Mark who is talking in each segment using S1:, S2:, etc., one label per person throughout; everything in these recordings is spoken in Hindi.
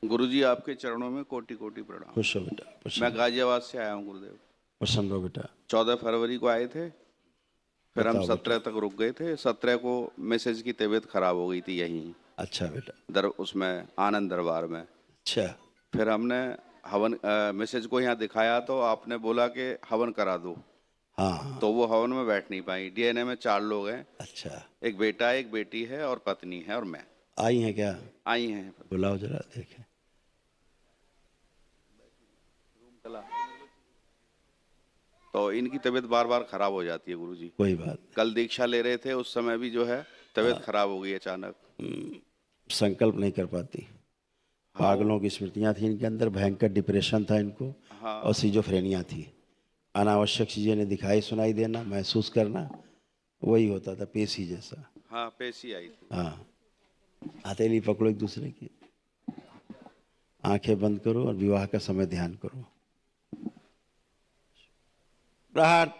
S1: गुरुजी आपके चरणों में कोटि कोटि प्रणाम।
S2: खुश हो बेटा,
S1: मैं
S2: प्रसन्न
S1: गाजियाबाद से आया हूँ गुरुदेव।
S2: प्रसन्न हो बेटा।
S1: 14 फरवरी को आए थे, फिर हम
S2: बताओ
S1: 17
S2: बेटा।
S1: तक रुक गए थे। 17 को मैसेज की तबीयत खराब हो गई थी यहीं
S2: अच्छा बेटा।
S1: उसमें आनंद दरबार में।
S2: अच्छा।
S1: फिर हमने हवन मैसेज को यहाँ दिखाया तो आपने बोला कि हवन करा दो,
S2: हाँ हाँ।
S1: तो वो हवन में बैठ नहीं पाई। डीएनए में 4 लोग हैं,
S2: अच्छा।
S1: एक बेटा एक बेटी है और पत्नी है और मैं।
S2: आई हैं क्या?
S1: आई हैं।
S2: बुलाओ जरा देखें।
S1: तो इनकी तबीयत बार बार खराब हो जाती है गुरुजी।
S2: कोई बात
S1: कल दीक्षा ले रहे थे, उस समय भी जो है तबीयत खराब हो गई अचानक।
S2: नहीं, संकल्प नहीं कर पाती।
S1: हाँ
S2: पागलों की स्मृतियां थी इनके अंदर, भयंकर डिप्रेशन था इनको
S1: हाँ
S2: और सिजोफ्रेनिया थी। अनावश्यक चीजें ने दिखाई सुनाई देना, महसूस करना, वही होता था पेशी जैसा।
S1: हाँ, पेशी आई थी।
S2: हाँ। हथेली पकड़ो एक दूसरे की, आंखें बंद करो और विवाह का समय ध्यान करो। प्रहार।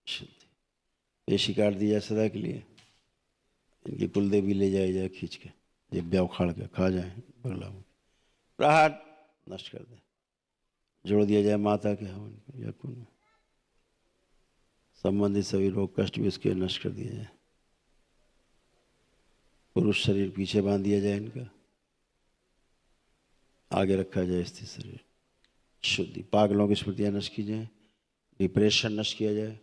S2: शुद्धि। पेशी काट दी जाए सदा के लिए। इनकी कुलदेवी ले जाए खींच के, ये ब्या उखाड़ के खा जाए बगला में। प्रहार। नष्ट कर दे, जोड़ दिया जाए माता के हवन को या कुंड में। संबंधित सभी रोग कष्ट भी इसके नष्ट कर दिया जाए। पुरुष शरीर पीछे बांध दिया जाए इनका, आगे रखा जाए स्थिर शरीर। शुद्धि। पागलों की स्मृतियां नष्ट की जाए, डिप्रेशन नष्ट किया जाए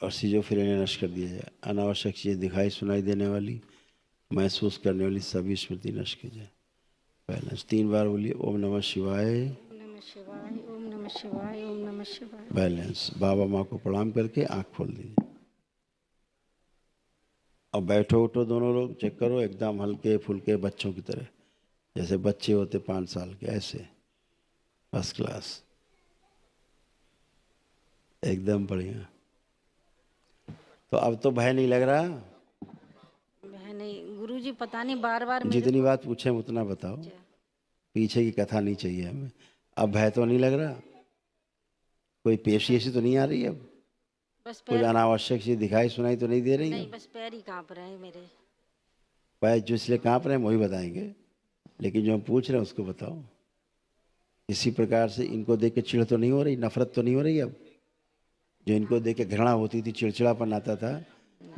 S2: और सिजोफ्रेनिया नष्ट कर दिया जाए। अनावश्यक चीजें दिखाई सुनाई देने वाली, महसूस करने वाली सभी स्मृति नष्ट की जाए। बैलेंस 3 बार बोलिए। ओम नमः शिवाय।
S3: नमः शिवाय, ओम नमः शिवाय, ओम नमः शिवाय।
S2: बैलेंस। बाबा माँ को प्रणाम करके आंख खोल दीजिए। अब बैठो उठो दोनों लोग, चेक करो एकदम हल्के फुल्के बच्चों की तरह, जैसे बच्चे होते 5 साल के, ऐसे फर्स्ट क्लास, एकदम बढ़िया। तो अब तो भय नहीं लग रहा?
S3: वह नहीं गुरुजी, पता नहीं बार बार मेरे
S2: जितनी
S3: को।
S2: बात पूछे उतना बताओ, पीछे की कथा नहीं चाहिए हमें। अब भय तो नहीं लग रहा? कोई पेशी ऐसी तो नहीं आ रही? अब
S3: बस
S2: कुछ
S3: पैर,
S2: अनावश्यक चीज दिखाई सुनाई तो नहीं दे रही?
S3: नहीं
S2: अब
S3: बस पैर ही कांप रहे हैं मेरे।
S2: पैर जो इसलिए कांप रहे हैं वही बताएंगे, लेकिन जो हम पूछ रहे हैं उसको बताओ। इसी प्रकार से इनको देख के चिढ़ तो नहीं हो रही, नफरत तो नहीं हो रही? अब जो इनको देख के घृणा होती थी, चिड़चिड़ापन आता था,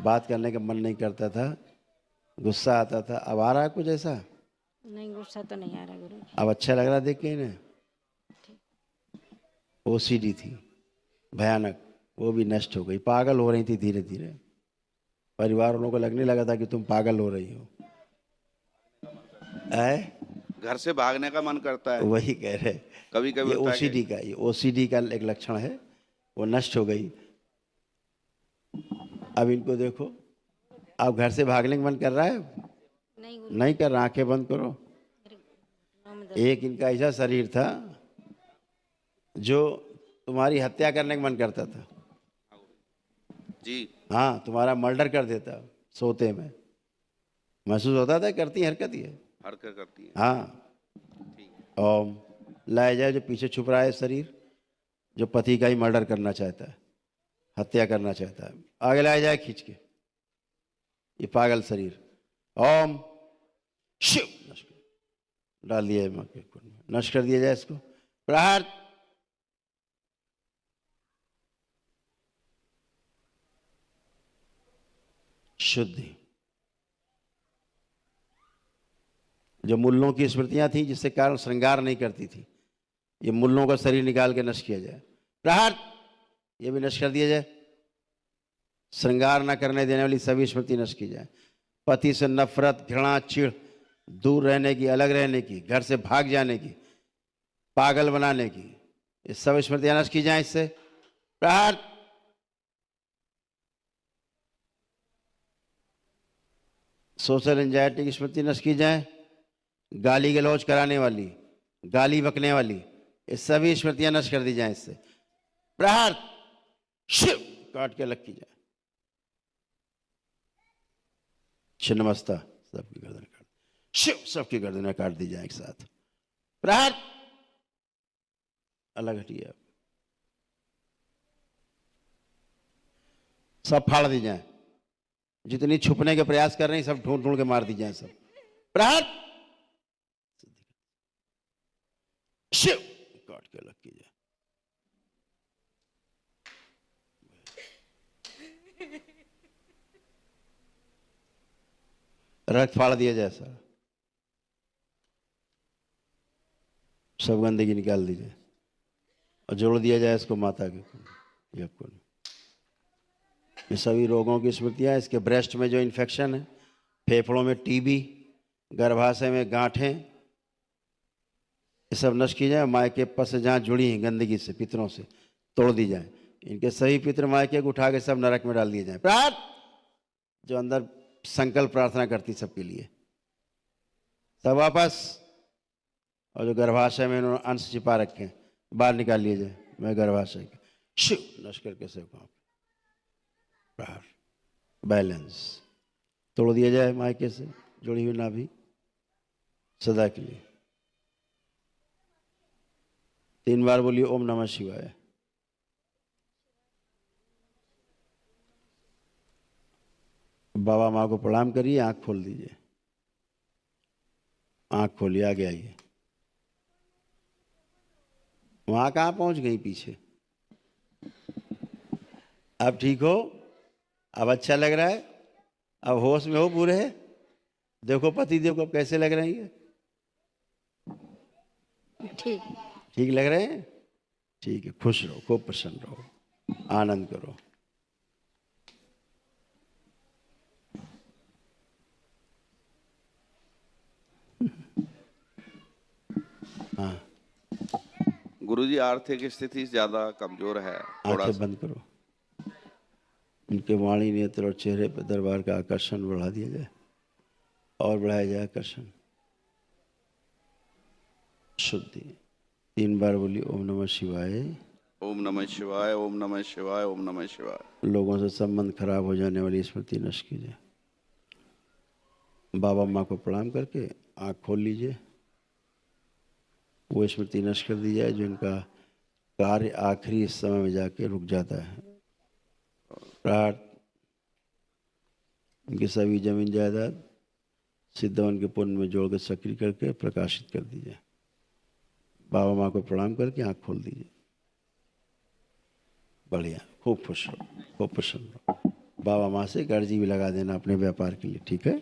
S2: बात करने का मन नहीं करता था, गुस्सा आता था, अब आ रहा है कुछ ऐसा?
S3: नहीं, गुस्सा तो नहीं आ रहा गुरुजी।
S2: अब अच्छा लग रहा देख के इन्हें? ओसीडी थी भयानक, वो भी नष्ट हो गई। पागल हो रही थी धीरे धीरे, परिवार वालों को लगने लगा था कि तुम पागल हो रही हो।
S1: घर से भागने का मन करता है,
S2: वही कह रहे,
S1: कभी कभी
S2: ये
S1: होता है
S2: ओसीडी का, ये ओसीडी का एक लक्षण है, वो नष्ट हो गई। अब इनको देखो, अब घर से भागने का मन कर रहा है?
S3: नहीं गुरु,
S2: नहीं कर रहा। आंखें बंद करो।
S3: मेरे नाम दर्द।
S2: एक इनका ऐसा शरीर था जो तुम्हारी हत्या करने का मन करता था
S1: जी।
S2: हाँ, तुम्हारा मर्डर कर देता सोते में। महसूस होता था? करती हरकत ये?
S1: हरकत करती है।
S2: हाँ।
S1: ठीक है।
S2: ओम। लाया जाए जो पीछे छुप रहा है शरीर, जो पति का ही मर्डर करना चाहता है, हत्या करना चाहता है, आगे लाया जाए खींच के, ये पागल शरीर। ओम शिव। नष्ट कर डाल दिया है माँ के कुंड में, नष्ट कर दिया जाए इसको। प्रहार। शुद्धि। जो मुल्लों की स्मृतियां थी जिससे कारण श्रृंगार नहीं करती थी, ये मुल्लों का शरीर निकाल के नष्ट किया जाए। प्रहार। ये भी नष्ट कर दिया जाए। श्रृंगार न करने देने वाली सभी स्मृति नष्ट की जाए। पति से नफरत, घृणा, चिढ़, दूर रहने की, अलग रहने की, घर से भाग जाने की, पागल बनाने की, ये सब स्मृतियां नष्ट की जाए इससे। प्रहार। सोशल एंजाइटी की स्मृति नष्ट की जाए। गाली गलौज कराने वाली, गाली बकने वाली, ये सभी स्मृतियां नष्ट कर दी जाए इससे। प्रहार। शिव। काट के अलग की जाए। छिन्नमस्ता सबकी गर्दन काट, शिव सबकी गर्दनें काट दी जाए एक साथ। प्रहार। अलग हटिए। अब सब फाड़ दी जाए, जितनी छुपने के प्रयास कर रही सब ढूंढ ढूंढ के मार दी जाए सब। प्रहार। के अलग कीजिए। रक्त फाड़ दिया जाए सर, सब गंदगी निकाल दीजिए और जोड़ दिया जाए इसको माता के खून। ये खून, ये सभी रोगों की स्मृतियाँ। इसके ब्रेस्ट में जो इन्फेक्शन है, फेफड़ों में टीबी, गर्भाशय में गांठें, ये सब नष्ट की जाए। मायके पर से जहाँ जुड़ी हैं गंदगी से, पितरों से, तोड़ दी जाए। इनके सभी पितर मायके को उठा के सब नरक में डाल दिए जाए। प्रार्थ जो अंदर संकल्प प्रार्थना करती सबके लिए, सब वापस। और जो गर्भाशय में इन्होंने अंश छिपा रखे हैं बाहर निकाल लिए जाए। मैं गर्भाशय के शिव नष्ट करके सब बाहर। बैलेंस तोड़ दिया जाए मायके से जुड़ी हुई नाभि सदा के लिए। 3 बार बोलिए ओम नमः शिवाय। बाबा माँ को प्रणाम करिए, आंख खोल दीजिए, आंख खोलिए, आगे आइए। वहां कहाँ पहुंच गई पीछे? अब ठीक हो? अब अच्छा लग रहा है? अब होश में हो पूरे? देखो पति देव को कैसे लग रहे हैं?
S3: ठीक।
S2: ठीक लग रहे हैं? ठीक है, खुश रहो, खूब प्रसन्न रहो, आनंद करो। हाँ,
S1: गुरुजी आर्थिक स्थिति ज्यादा कमजोर है, थोड़ा
S2: आंखें
S1: सा।
S2: बंद करो। इनके वाणी, नेत्र और चेहरे पर दरबार का आकर्षण बढ़ा दिया जाए और बढ़ाया जाए आकर्षण। शुद्धि 3 बार बोलिए ओम नमः शिवाय।
S1: ओम नमः शिवाय, ओम नमः शिवाय, ओम नमः शिवाय।
S2: लोगों से संबंध खराब हो जाने वाली स्मृति नष्ट कीजिए। बाबा माँ को प्रणाम करके आँख खोल लीजिए। वो स्मृति नष्ट कर दी जाए जो इनका कार्य आखिरी समय में जाके रुक जाता है। प्रार्थ इनकी सभी जमीन जायदाद सिद्धवन के पुण्य में जोड़ कर सक्रिय करके प्रकाशित कर दीजिए। बाबा माँ को प्रणाम करके आँख खोल दीजिए। बढ़िया, खूब खुश रहो, खूब प्रसन्न रहो। बाबा माँ से एक अर्जी भी लगा देना अपने व्यापार के लिए, ठीक है?